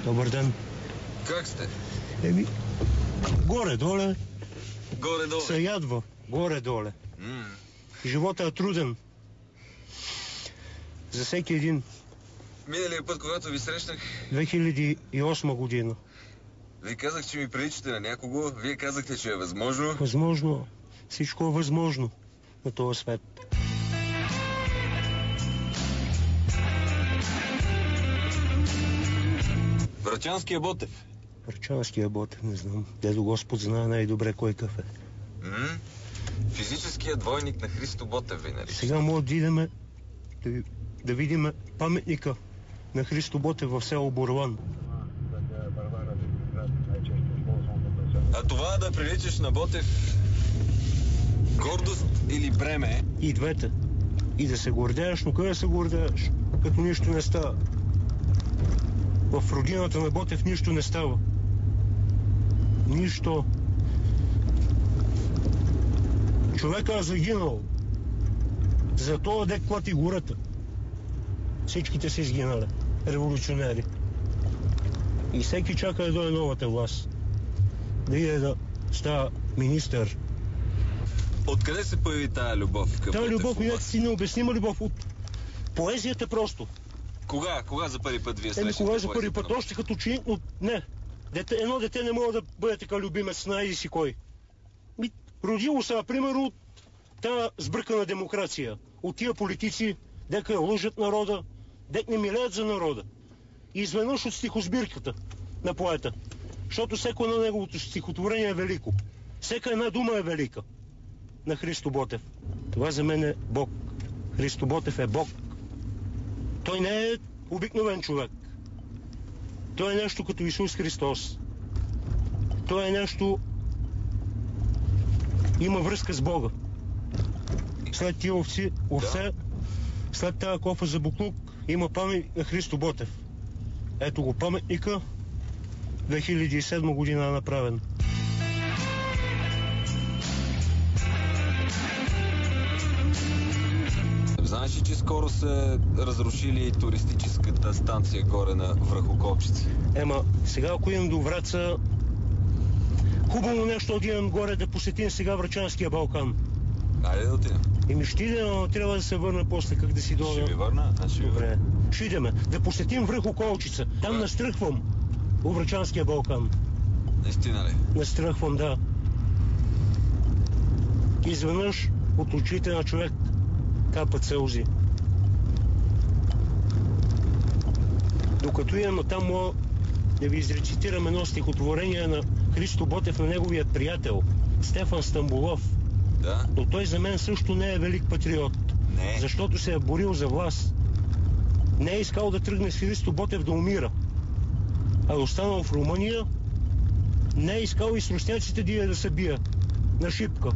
Добър ден. Как сте? Горе-доле. Горе-доле? Се ядва. Горе-доле. Животът е труден. За всеки един. Миналия път, когато ви срещнах... 2008 година. Ви казах, че ми приличате на някого. Вие казахте, че е възможно. Възможно. Всичко е възможно на този свет. Врачанския Ботев. Врачанския Ботев, не знам. Дедо Господ знае най-добре кой кафе. Физическият двойник на Христо Ботев ви нарича. Сега може да идеме да видим паметника на Христо Ботев в село Борлан. А това да приличаш на Ботев гордост или бреме? И двете. И да се гордееш, но къде се гордееш? Като нищо не става. В родината на Ботев нищо не става. Нищо. Човека е загинал. За това дек клати гората. Всичките са изгинали. Революционери. И всеки чака да дойде новата власт. Да иде да става министър. Откъде се появи тая любов към Тая любов е си необяснима любов от поезията просто. Кога за първи път вие срещате? Кога за първи път? Още като ученик, но не. Едно дете не може да бъде така любимец на еди си кой. Родило се, примерно, от тази сбъркана демокрация. От тия политици, дека лъжат народа, дек не милеят за народа. И изведнъж от стихосбирката на поета. Защото всеко на неговото стихотворение е велико. Всека една дума е велика. На Христо Ботев. Това за мен е Бог. Христо Ботев е Бог. Той не е обикновен човек. Той е нещо като Исус Христос. Той е нещо... Има връзка с Бога. След тия овце, след тази кофа за буклук, има памет на Христо Ботев. Ето го паметника. 2007 година е направен. Знаеш ли, че скоро са разрушили туристическата станция горе на връх Околчица? Сега ако идем до Враца, хубаво нещо да идем горе да посетим сега Врачанския Балкан. Айде да отидем. Ще идем, но трябва да се върна после, как да си дойда. Ще ви върна? Добре. Ще идем. Да посетим връх Околчица. Там настръхвам у Врачанския Балкан. Наистина ли? Настръхвам, да. Изведнъж от очите на човек капат сълзи. Докато идем там, мога да ви изрецитирам едно стихотворение на Христо Ботев, на неговият приятел Стефан Стамболов. Да. Но той за мен също не е велик патриот. Не. Защото се е борил за власт. Не е искал да тръгне с Христо Ботев да умира. А е останал в Румъния. Не е искал и с руснаците да се бие на шипка.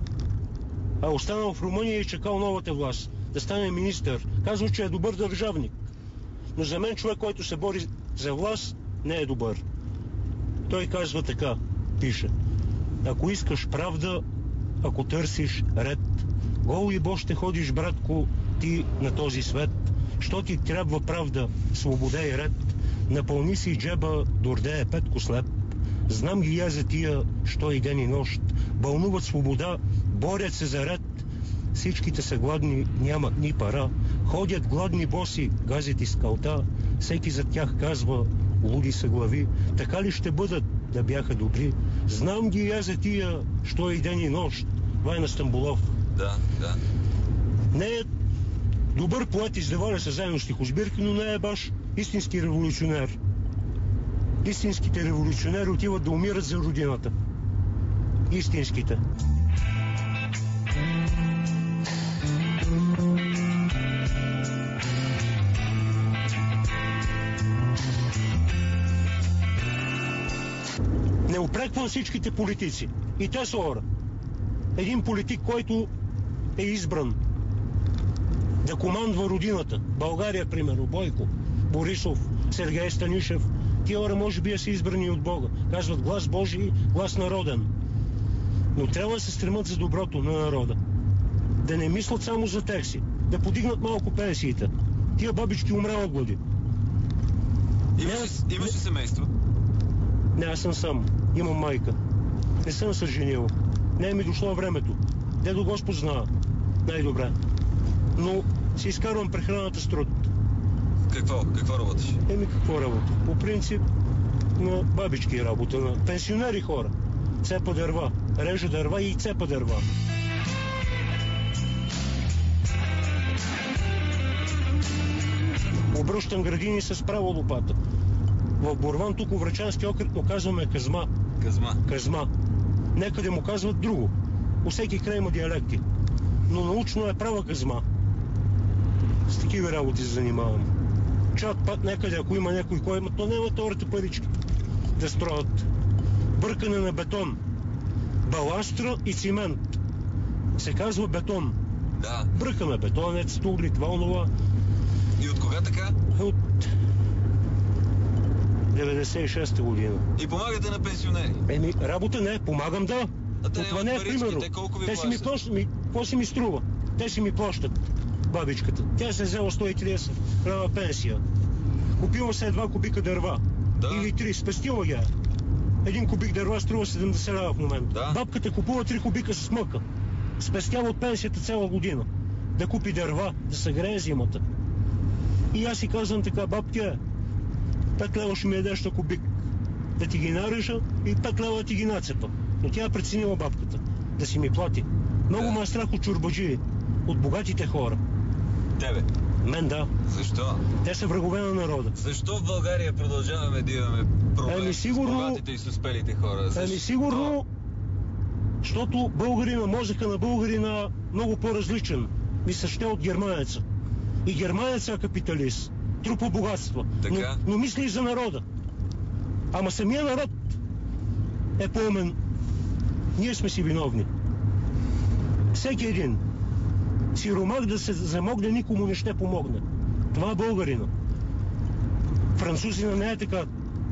А е останал в Румъния и чакал новата власт. Да стане министър. Казва, че е добър държавник. Но за мен човек, който се бори за власт, не е добър. Той казва така, пише: ако искаш правда, ако търсиш ред, гол и бос ще ходиш, братко, ти на този свет. Що ти трябва правда, свобода и ред, напълни си джеба, дорде е Петко слеп. Знам ги я за тия, що и ден и нощ, бълнуват свобода, борят се за ред. Всичките са гладни, нямат ни пара, ходят гладни боси, газят из калта. Всеки за тях казва, луди са глави. Така ли ще бъдат, да бяха добри? Знам ги я за тия, що и ден и нощ. Вайна Стамболов. Да. Не е добър поет, издавали са заедно стихосбирки, но не е баш истински революционер. Истинските революционери отиват да умират за родината. Истинските. Не упреквам всичките политици. И те са хора. Един политик, който е избран да командва родината. България, примерно, Бойко, Борисов, Сергей Станишев. Тия хора може би са избрани от Бога. Казват глас Божий, глас народен. Но трябва да се стремат за доброто на народа. Да не мислят само за тях си. Да подигнат малко пенсиите. Тия бабички умрела от глади. Имаш ли семейство? Не, аз съм сам. Имам майка. Не съм се женил. Не ми дошло времето. Дедо Господ знае. Най-добре. Но си изкарвам прехраната с труд. Какво работиш? Какво работа? По принцип на бабички работа, на пенсионери хора. Цепа дърва. Режа дърва и цепа дърва. Обръщам градини с права лопата. В Борван, тук в Врачански окръг му казваме казма. Казма. Некъде му казват друго. У всеки край има диалекти. Но научно е права казма. С такива работи се занимавам. Чат път некъде, ако има някой кой, то няма хората парички да строят. Бъркане на бетон. Баластра и цимент. Се казва бетон. Да. Бъркаме бетонец, стугли, това, онова. И от кога така? От 96-та година. И помагате на пенсионери? Работа не, помагам да. Те това не е примерно. Те си ми плащат. Какво си ми струва? Те си ми плащат. Бабичката. Тя се взела 130 лева пенсия. Купила се 2 кубика дърва. Да. Или 3. Спестила ги. Един кубик дърва струва 70 лева в момента. Да. Бабката купува 3 кубика с мъка. Спестява от пенсията цяла година. Да купи дърва, да се грее зимата. И аз си казвам така, бабка, 5 лева ще ми ядеш на кубик. Да ти ги нарежа и 5 лева ти ги нацепа. Но тя е преценила бабката. Да си ми плати. Много ме е страх от чорбаджии. От богатите хора. Тебе? Мен да. Защо? Те са врагове на народа. Защо в България продължаваме да имаме проблем с богатите и с успелите хора? Сигурно, защото българина, мозъка на българина много по-различен. Мисля, ще от германеца. И германеца е капиталист. Трупа богатства. Но мисли и за народа. Ама самия народ е по-умен. Ние сме си виновни. Всеки един сиромах да се замогне, никому не ще помогне. Това е българина. Французина не е така,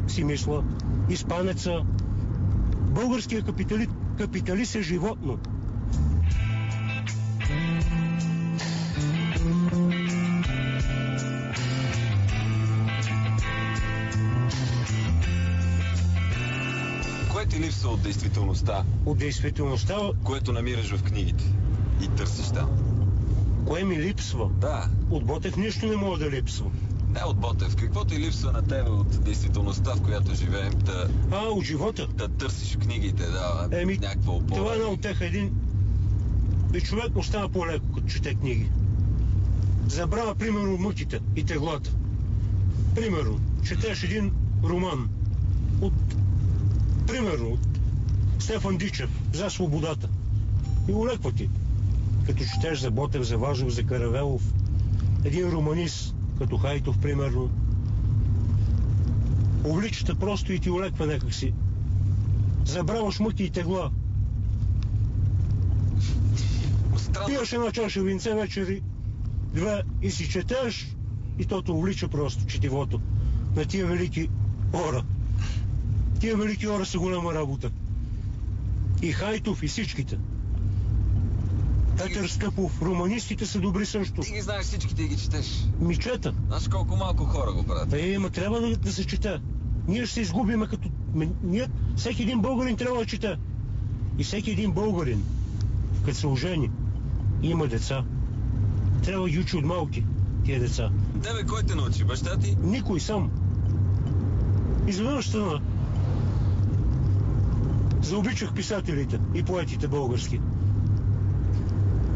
си мисля. Испанеца. Българският капиталист е животно. Кое ти липсва от действителността? От действителността? Което намираш в книгите и търсиш там. Кое ми липсва? Да. От Ботев нищо не може да липсва. Не от Ботев. Какво ти липсва на тебе от действителността, в която живеем? От живота? Да търсиш в книгите, да. Някаква опора. Това е една от тех един. И човек остава по-леко, като чете книги. Забравя, примерно, мъките и теглата. Примерно, четеш един роман от Стефан Дичев за свободата. И улеква ти. Като четеш за Ботев, за Важов, за Каравелов, един романист, като Хайтов, примерно, увличате просто и ти улеква някакси. Забравяш мъки и тегла. Пиеш една чаша винце вечери, 2 и си четеш, и тото увлича просто четивото на тия велики хора. Тия велики хора са голяма работа. И Хайтов, и всичките. Петър Стъпов, романистите са добри също. Ти ги знаеш всичките и ги четеш. Чета. Знаеш колко малко хора го правят. Ма трябва да се чете. Ние ще се изгубиме като... Всеки един българин трябва да чете. И всеки един българин, като се ожени и има деца, трябва да ги учи от малки тия деца. Тебе кой те научи? Баща ти? Никой, сам. Изведнъж стана. Заобичах писателите и поетите български.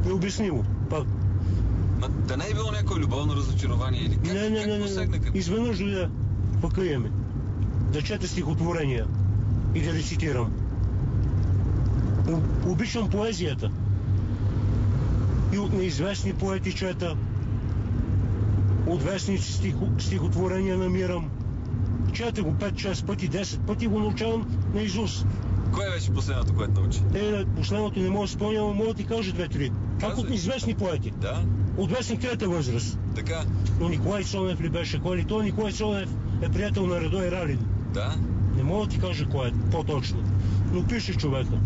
Необяснимо, пак. Да не е било някое любовно разочарование или как? Не. Изведнъж дойде пъкъя ми. Да чета стихотворения и да рецитирам. Обичам поезията. И от неизвестни поети чета. От вестници стихотворения намирам. Чета го 5-6 пъти, 10 пъти го научавам на Изус. Кое беше последното, което научи? Последното не мога да спомня, но мога да ти кажа 2-3. Пак от известни поети. Да? От вестник трета възраст. Така? Но Николай Цонев ли беше? Кой ли? Той Николай Цонев е приятел на Радой Ралин. Да? Не мога да ти кажа кой е по-точно. Но пише човека.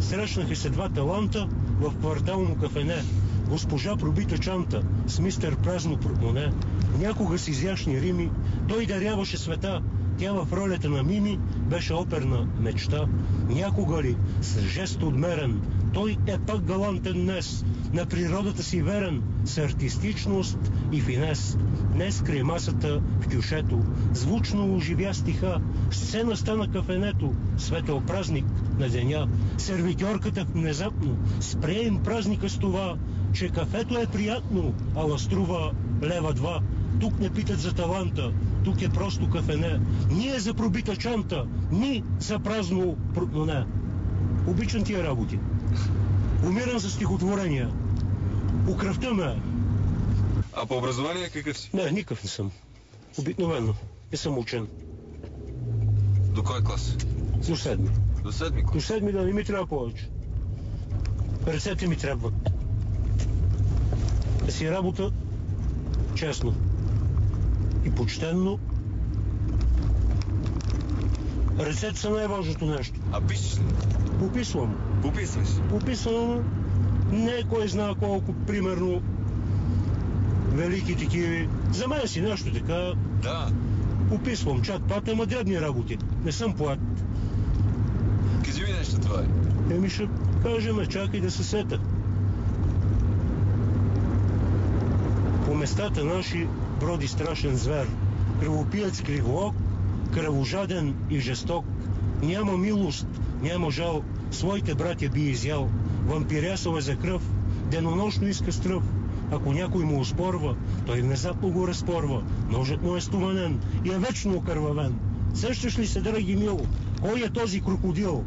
Срещнаха се два таланта в квартално кафене. Госпожа пробита чанта с мистер празно портмоне. Някога с изящни рими той даряваше света. Тя в ролята на Мими беше оперна мечта. Някога ли с жест отмерен той е пак галантен днес. На природата си верен с артистичност и финес. Днес край масата в кюшето звучно оживя стиха. Сцена стана кафенето, светъл празник на деня. Сервитьорката внезапно спре им празника с това, че кафето е приятно, ала струва лева два. Тук не питат за таланта, тук е просто кафене. Ние за пробита чанта, ни за празно портмоне. Обичам тия работи. Умирам за стихотворения. У кръвта ме. А по образование какъв си? Не, никакъв не съм. Обикновено. Не съм учен. До кой клас? До седми. До седми клас? До седми да не ми трябва повече. Ръцете ми трябват. Да си работа честно и почтенно. Ръцете са най-важното нещо. А пишеш ли? Пописвам. Пописваш? Пописвам не кой знае колко, примерно, велики такиви. За мен си нещо така. Да. Пописвам чат-пат, ама дребни работи. Не съм поет. Кажи ми нещо това е. Еми ще кажем, чакай да се сета. По местата наши броди страшен звер. Кръвопиец кривоок, кръвожаден и жесток. Няма милост, няма жал, своите братя би изял. Вампирясал е за кръв, денонощно иска стръв. Ако някой му оспорва, той внезапно го разпорва. Ножът му е стоманен и е вечно окървавен. Сещаш ли се, драги мил, кой е този крокодил?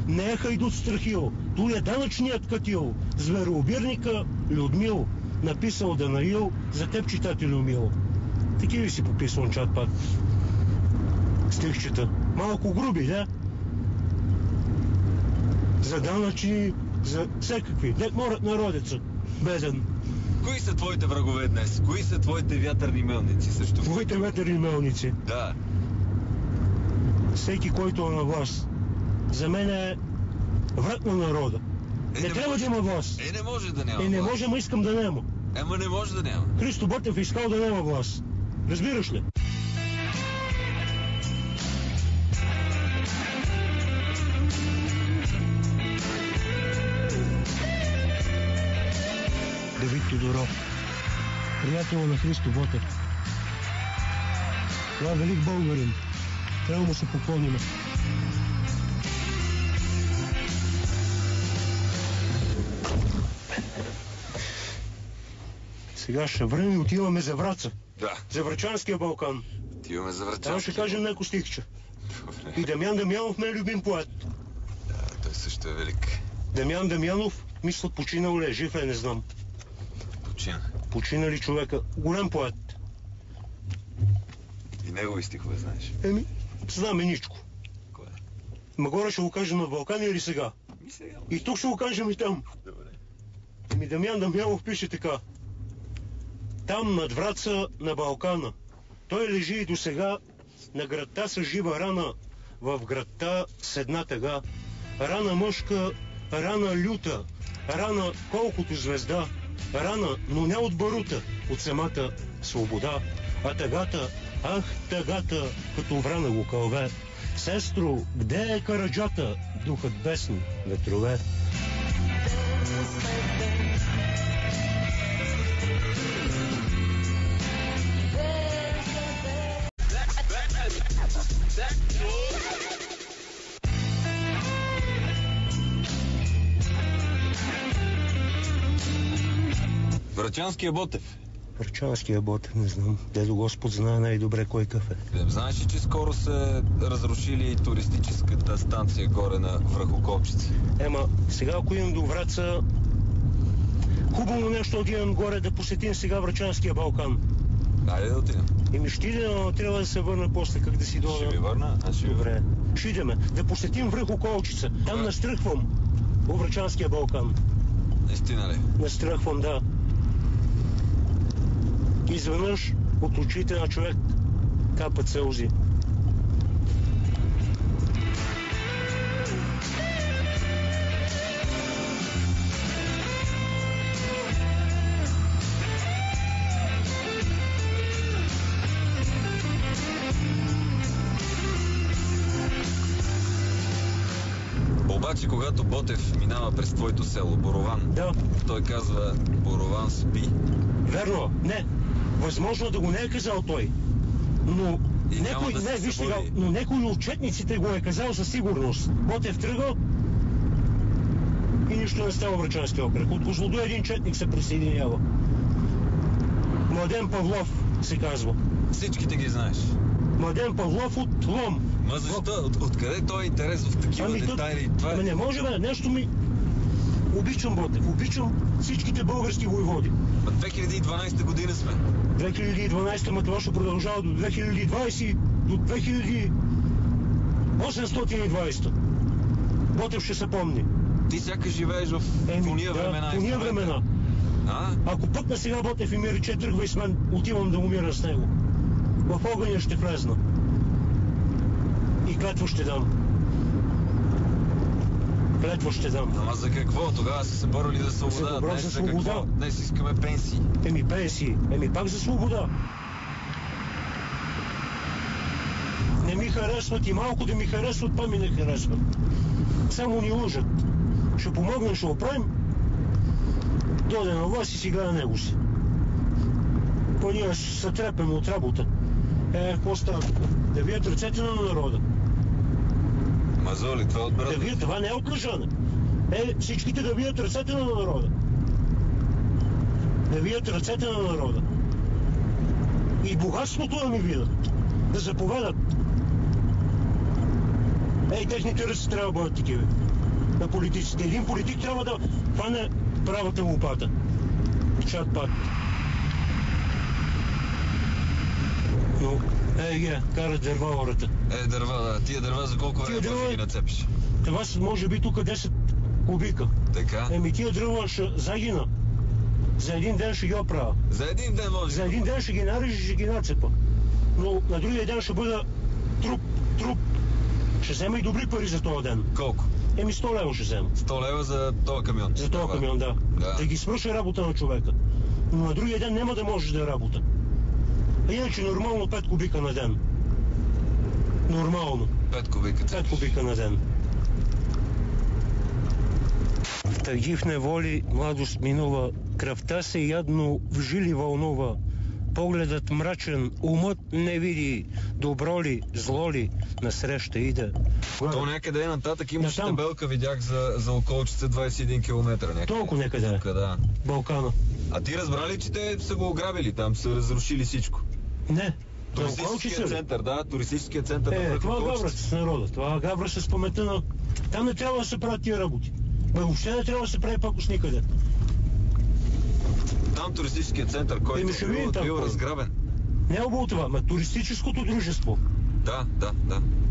Не е хайдут Страхил, той е данъчният катил. Звероубирника Людмил, написал Данаил, за теб читателю мил. Такива си пописвам чат-пат. Стихчета. Малко груби, да? За данъчни, за всекакви. Дет морят народеца. Беден. Кои са твоите врагове днес? Кои са твоите вятърни мелници също? Твоите ветърни мелници. Да. Всеки, който е на власт. За мен е враг на народа. Не трябва да има власт. Не може да няма не власт. може, ама искам да няма. Ема не може да няма. Христо Ботев искал да няма власт. Разбираш ли? Давид Тодоров, приятел на Христо Ботев. Това е велик българин. Трябва му се поклониме. Сега ще време и отиваме за Враца. Да. За Врачанския Балкан. Отиваме за Врачанския. Там ще кажем някой стихче. Добре. И Дамян Дамянов ме е любим поет. Да, той също е велик. Дамян Дамянов, мисля, починал ли е, жив ли, не знам. Почина. Почина ли човека? Голям поет. И негови стихове знаеш. Еми, знаме ничко. Кой е? Ма горе ще го кажем на Балкани или сега? Ми сега. И тук ще го кажем и там. Добре. Еми Дамян Дамянов пише така. Там над Враца на Балкана. Той лежи и досега на градта с жива рана. В градта с една тъга. Рана мъжка, рана люта, рана колкото звезда. Рана, но не от барута, от самата свобода. А тъгата, ах тъгата, като врана го кълве. Сестро, где е караджата, духът бесни ветрове? Врачанския Ботев. Врачанския Ботев, не знам. Дедо Господ знае най-добре кой кафе. Знаеш ли, че скоро са разрушили туристическата станция горе на връх Околчица? Ема, сега ако идем до Враца, хубаво нещо отидем горе да посетим сега Врачанския Балкан. Хайде да отидем. Ще иде, но трябва да се върна после, как да си дойда. Ще ви върна? Добре. Ще идеме. Да посетим връх Околчица. Там настръхвам. Оврачанския Балкан. Наистина ли? Настръхвам, да. Изведнъж от очите на човек капат сълзи. Обаче, когато Ботев минава през твоето село, Борован, Да. той казва: Борован спи. Верно. Не. Възможно да го не е казал той. Но И няма някой, да се не, виж сега, събуди. но някой от четниците го е казал със сигурност. Ботев тръгва и нищо не става в Врачанския окръг. От Козлодуй един четник се присъединява. Младен Павлов се казва. Всичките ги знаеш. Младен Павлов от Лом. Ма защо? Откъде той е интерес в такива детайли? Това Ами е... не може, бе, нещо ми... Обичам Ботев, обичам всичките български войводи. 2012 година сме. 2012, ма това ще продължава до 2020, до 2820. Ботев ще се помни. Ти сякаш живееш в уния времена. В уния времена. А? Ако пък на сега Ботев и ми рече тръгвай с мен, отивам да умира с него. В огъня ще влезна. И клетва ще дам. Клетва ще дам. Ама за какво? Тогава са се борили за свобода. За добро, Днес за за свобода. какво? Днес искаме пенсии. Пенсии. Пак за свобода. Не ми харесват и малко да ми харесват, па ми не харесват. Само ни лъжат. Ще помогнем, ще оправим. Дойде на власт и си гледа него си. Па ние се трепем от работа. Какво става? Да вият ръцете на народа. Мазоли, това от брат. Да вият, това не е от лъжане. Всичките да вият ръцете на народа. Да вият ръцете на народа. И богатството да ми видят. Да заповедат. Техните ръци трябва да бъдат такива. На политиците. Един политик трябва да хване правата лопата. Чат пак. Но, карат дърва хората. Дърва, да. Тия дърва за колко време може ги нацепиш? Това са, може би, тук 10 кубика. Така? Тия дърва ще загина. За един ден ще ги оправя. За един ден може. За един ден ще ги нарежа и ще ги нацепа. Но на другия ден ще бъда труп. Ще взема и добри пари за този ден. Колко? 100 лева ще взема. 100 лева за този камион. За този камион, да. Да ги свърша работа на човека. Но на другия ден няма да можеш да работа. Иначе нормално 5 кубика на ден. Нормално. 5 кубика. 5 кубика на ден. В тъги в неволи младост минува, кръвта се ядно в жили вълнува. Погледът мрачен, умът не види, добро ли, зло ли, насреща иде. То някъде нататък имаше Натам. табелка, видях за Околчица 21 км. Толкова някъде. Да. Балкана. А ти разбра ли, че те са го ограбили там, са разрушили всичко? Не. Туристическия център, да, туристическия център на връх това Околчица. гавра с народа. Това гавра с паметта на... Там не трябва да се правят тия работи. Въобще не трябва да се прави пакост никъде. Там туристическия център, който ще видим там бил кой. разграбен. Не е обо това, ма туристическото дружество. Да.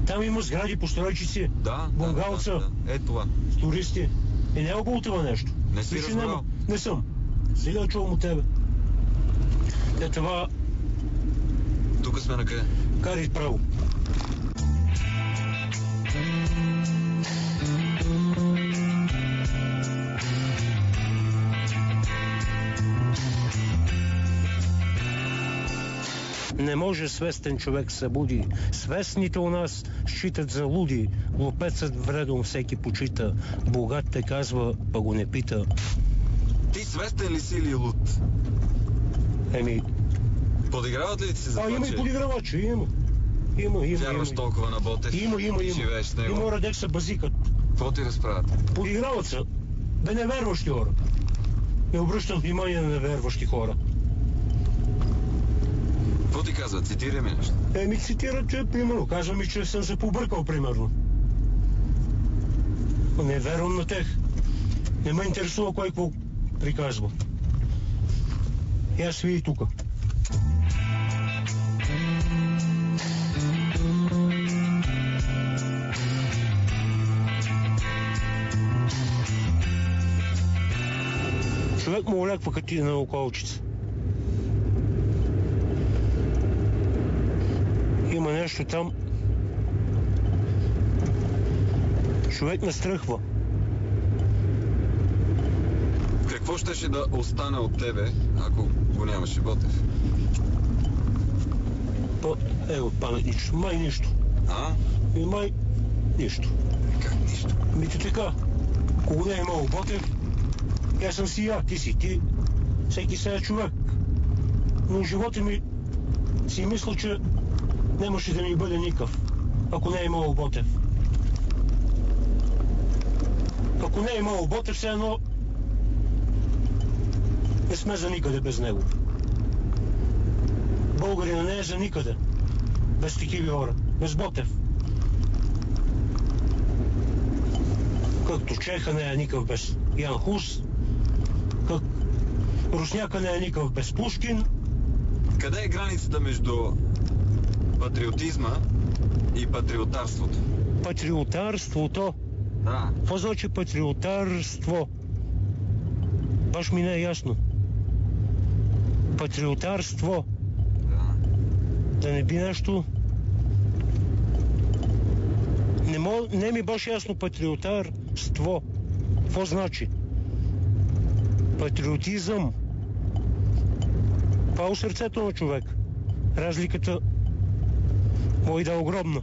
Там има сгради, постройчици, бунгалца, Да. Това. туристи. Не е обо това нещо. Не си Виж, разбрал? Не съм. Сега чувам от тебе. Това... Тук сме на къде? Кари право. Не може свестен човек събуди. Свестните у нас считат за луди. Глупецът вредом всеки почита. Богат те казва, па го не пита. Ти свестен ли си или луд? Подиграват ли ти се за това, има и подигравачи, има. Вярваш толкова на Ботев? Има. Живееш с него? Има радек са базикат. Какво ти разправят? Подиграват се. Бе, неверващи хора. Не обръщам внимание на неверващи хора. Какво ти казват? Цитирай ми нещо. Цитират, че примерно. Казва ми, че съм се побъркал, примерно. Не вярвам на тех. Не ме интересува кой какво приказва. И аз види тука. Човек му олеква като ти на околчица. Има нещо там. Човек настръхва. Какво щеше да остане от тебе, ако го нямаше Ботев? От паметничество. Май нищо. А? И май нищо. Как нищо? Мито така. Кого не е имало Ботев, аз съм си я, ти си ти. Всеки сега е човек. Но в живота ми си мисля, че нямаше да ми бъде никакъв, ако не е имало Ботев. Ако не е имало Ботев, все едно не сме за никъде без него. Българина не е за никъде без такива хора, без Ботев. Както Чеха не е никакъв без Ян Хус, как Русняка не е никакъв без Пушкин. Къде е границата между патриотизма и патриотарството? Патриотарството? Да. Какво значи патриотарство? Баш ми не е ясно. Патриотарство. Да. Да не би нещо... Не ми баш ясно патриотарство. Какво значи? Патриотизъм. Това е у сърцето на човек. Разликата му да е огромна.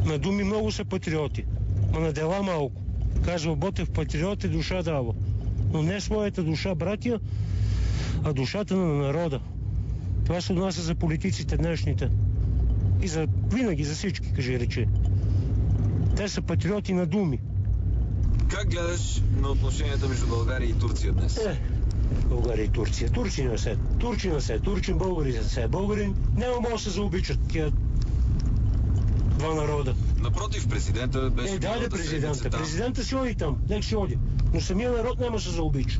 На думи много са патриоти, но на дела малко. Казва Ботев, патриот е душа дава. Но не своята душа, братя, а душата на народа. Това се отнася за политиците днешните. И за винаги, за всички, кажи речи. Те са патриоти на думи. Как гледаш на отношенията между България и Турция днес? България и Турция. Турчина се. Турчин, българи се. Българин няма може да се заобичат тия два народа. Напротив, президента беше... Президента. Президента си оди там. Нек си оди. Но самия народ няма да се заобича.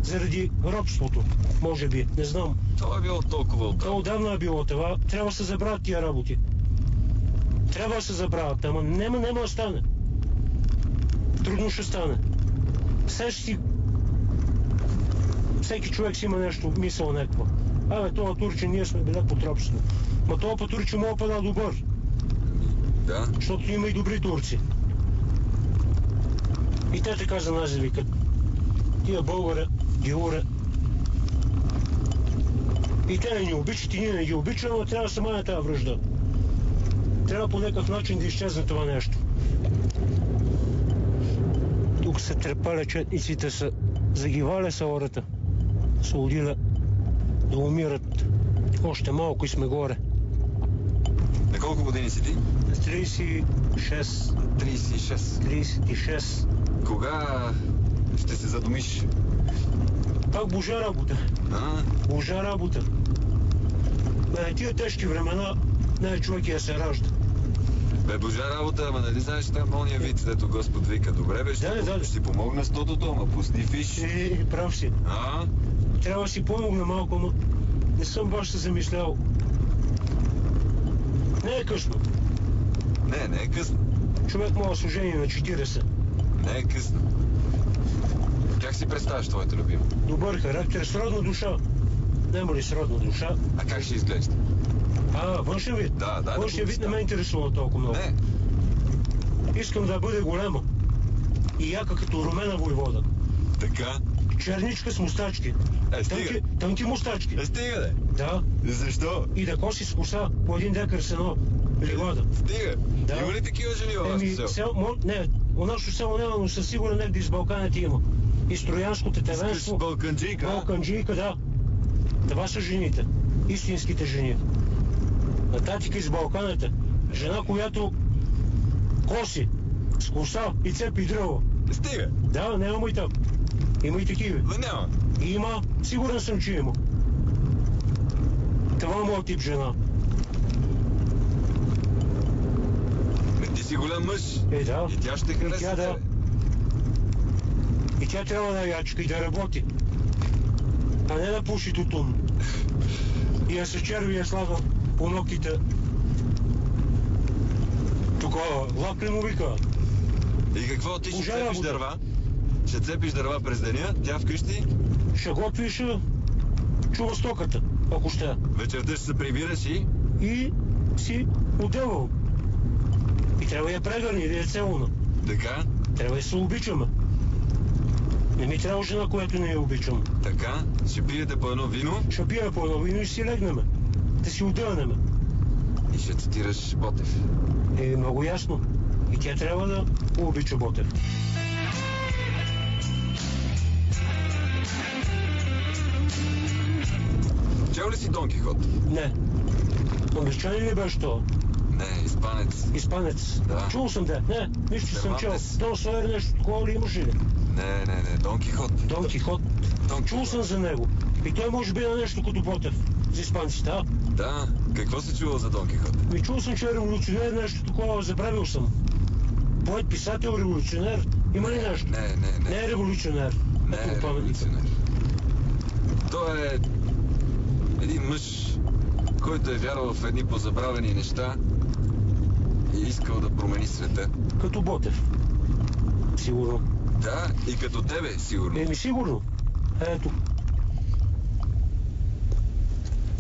Заради робството, може би. Не знам. Това е било толкова отдавна. Това отдавна е било това. Трябва да се забравят тия работи. Трябва да се забравят. Ама няма да стане. Трудно ще стане. Всеки човек си има нещо, мисъл някаква. Това турчин, ние сме били под робство. Ма това по турчин мога па да добър. Да. Защото има и добри турци. И те така за нас викат. Тия българа, диура. И те не ни обичат, и ние не ги обичаме, но трябва да се мане тази връжда. Трябва по някакъв начин да изчезне това нещо. Тук се трепаля, четниците са загивали са хората. Са удиля да умират. Още малко и сме горе. На колко години си ти? 36. 36. Кога ще се задумиш? Пак Божа работа. Божа работа. На тия тежки времена не човек я се ражда. Бе, Божа работа, ама нали знаеш там ония вид, дето Господ вика, добре бе, ще си помогна с тото, ама пусни фиш. Прав си. Трябва да си помогна малко, но не съм баш се замислял. Не е късно. Не е късно. Човек мога да се жени на 40. Не е късно. Как си представяш твоята любима? Добър характер, сродна душа. Нема ли сродна душа? А как ще изглежда? Външен вид? Да. Външен вид не ме интересува толкова много. Не. Искам да бъде голема. И яка като Румена войвода. Така? Черничка с мустачки. Стига. Тънки мустачки. Стига, де. Да. Защо? И да коси с коса по 1 декар сено. Ливада. Стига. Да. Има ли такива жени във вашето село? Не, у нашето село няма, но със сигурен негде из Балканите има. И Строянско, Тетевенство. Балканджийка? Балканджийка, да. Това са жените. Истинските жени. На татика из Балканите. Жена, която коси с коса и цепи дръва. Стига. Да, няма и там. Има и такива. Няма. Има. Сигурен съм, че има. Това е моят тип жена. Ти си голям мъж. Да. И тя ще хареса. Да. И тя трябва да ячка и да работи. А не да пуши тутун. И да се черви и да слага по ногтите. Тук лак ли му вика? И какво? Ти ще цепиш дърва? Ще цепиш дърва през деня, тя вкъщи. Ще готви и ще чува стоката, ако ще. Вечерта ще се прибираш и си отделал. И трябва я прегърни, да е целуна. Така? Трябва да се обичаме. Не ми трябва жена, която не я обичам. Така? Ще пиете по едно вино? Ще пия по едно вино и си легнеме. Да си отдънеме. И ще цитираш Ботев. Много ясно. И тя трябва да обича Ботев. Чел ли си Дон Кихот? Не. Англичанин ли беше това? Не, испанец. Испанец? Да. Чул съм да. Не, нищо съм чел. Дон Сойер нещо такова ли имаш ли? Не, Дон Кихот. Дон Кихот? Чул съм за него. И той може би е нещо като Ботев. За испанците, а? Да. Какво си чувал за Дон Кихот? Чул съм, че е революционер, нещо такова, забравил съм. Поет, писател, революционер. Има ли нещо? Не. Не е революционер. Не е революционер. Той е един мъж, който е вярвал в едни позабравени неща и искал да промени света. Като Ботев. Сигурно. Да, и като тебе, сигурно. Сигурно. Ето.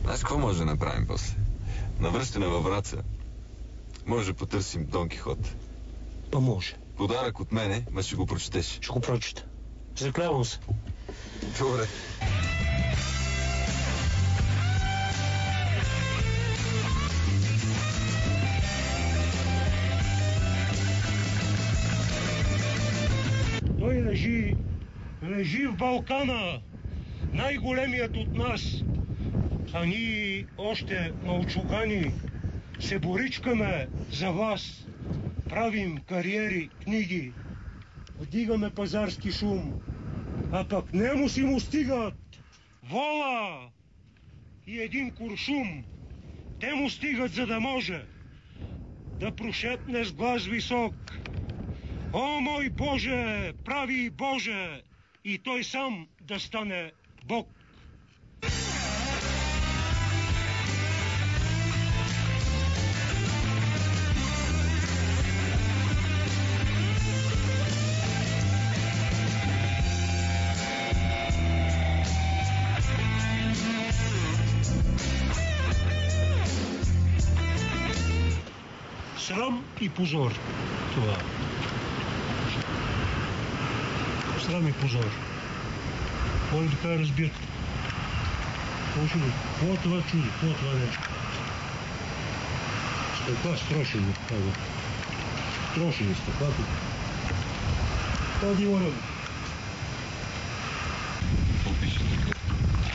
Знаеш какво може да направим после? Навръщане във Враца. Може да потърсим Дон Кихот. Па може. Подарък от мене, ма ще го прочетеш. Ще го прочета. Заклевам се. Добре. Той лежи в Балкана, най-големият от нас, а ние още мълчугани се боричкаме за вас, правим кариери, книги, вдигаме пазарски шум, а пък нему си му стигат вола и един куршум. Те му стигат, за да може да прошепне с глас висок: о, мой Боже, прави Боже, и той сам да стане Бог. Срам и позор. Това. Срам и позор. Моля така да разбират. Какво е това чудо? Какво е това нещо? Стъкла строшени. Строшени стъклата. Това да има ръба.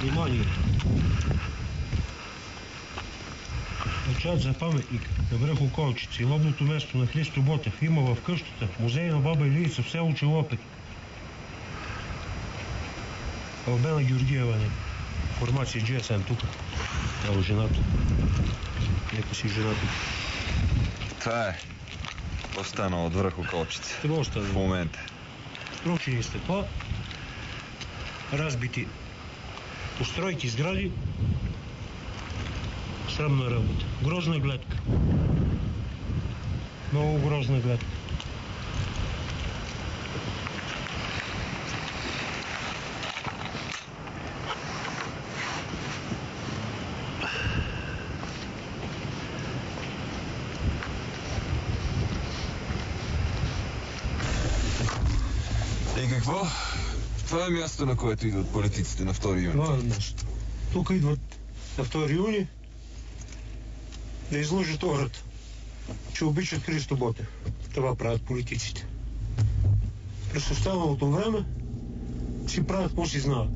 Внимание! Отчат за паметник на връх Околчица и лобното място на Христо Ботев има в къщата музей на баба Илица в село Челопет. Албена Георгиева не. Формация GSM тук. Ало жената. Нека си жената. Това е останало от връх Околчица. Това останало. В момента. Строчени стъкла, разбити постройки, сгради. Срамна работа. Грозна гледка. Много грозна гледка. И какво? Това е място, на което идват политиците на 2 юни. Това е място. Тук идват на 2 юни да изложат хората, че обичат Христо Ботев. Това правят политиците. През останалото време си правят какво си знаят.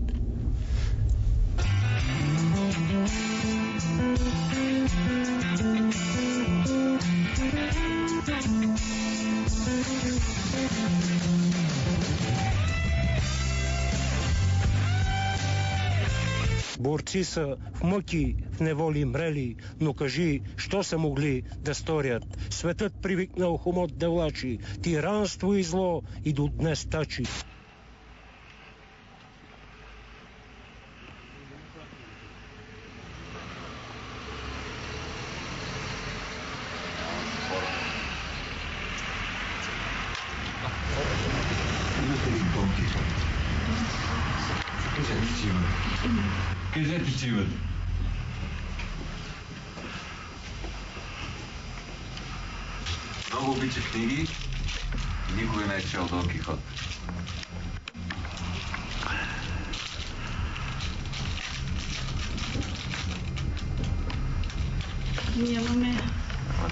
Борци са в мъки, в неволи мрели, но кажи, що са могли да сторят? Светът привикнал хомот да влачи, тиранство и зло и до днес тачи. Имате ли иконки? че имате. Кажете, че имате. Много обича книги и никога не е чел Дон Кихот. Нямаме.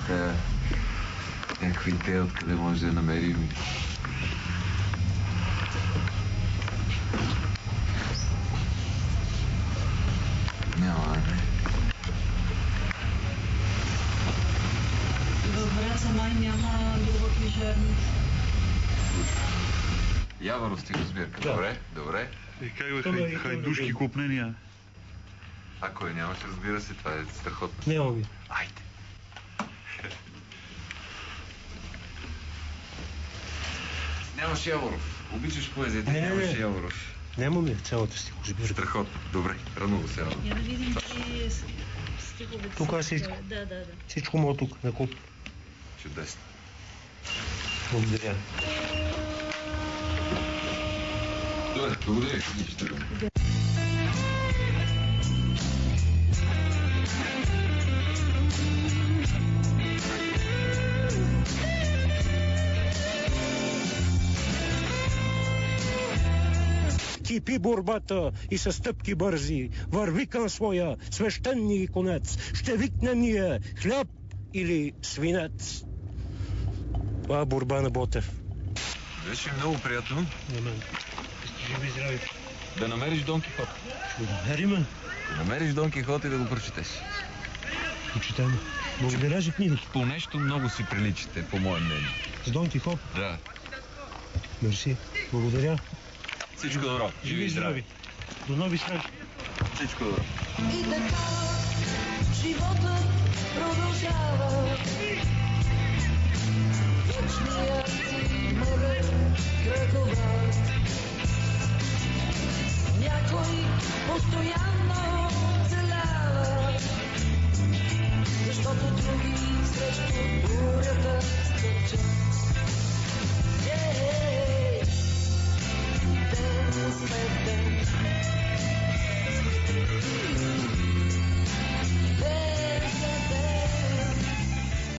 Ама някаква идея откъде може да я намерим. Няма, В Враца май няма друга книжарница. Яворов стихосбирка. Да. Добре, добре. И как бе, хайдушки купнения? Ако я нямаш, разбира се, това е страхотно. Нямаме. Айде. Нямаш Яворов. Обичаш поезията, Не. нямаш Яворов. Нямаме цялата стихосбирка. Страхотно. Добре, рано го се радвам. Я да видим какви стихове. Тук е всичко. Да. Всичко му е тук, на куп. Чудесно. Благодаря. Добре, благодаря. Ние ще тръгваме. Кипи борбата и със стъпки бързи, върви към своя свещения конец. Ще викнем ние хляб или свинец. Това е борба на Ботев. Беше много приятно На мен. Живи здрави. да намериш Дон Кихот. Ще го намерим. Да намериш Дон Кихот и да го прочетеш. Почитаме. Благодаря за книгата. По нещо много си приличате, по мое мнение. С Дон Кихот. Да. Мерси. Благодаря. Всичко добро. Живи и здрави. До нови срещи. Всичко добро. И така животът продължава. Вечният си мъдър кръгове. Някой постоянно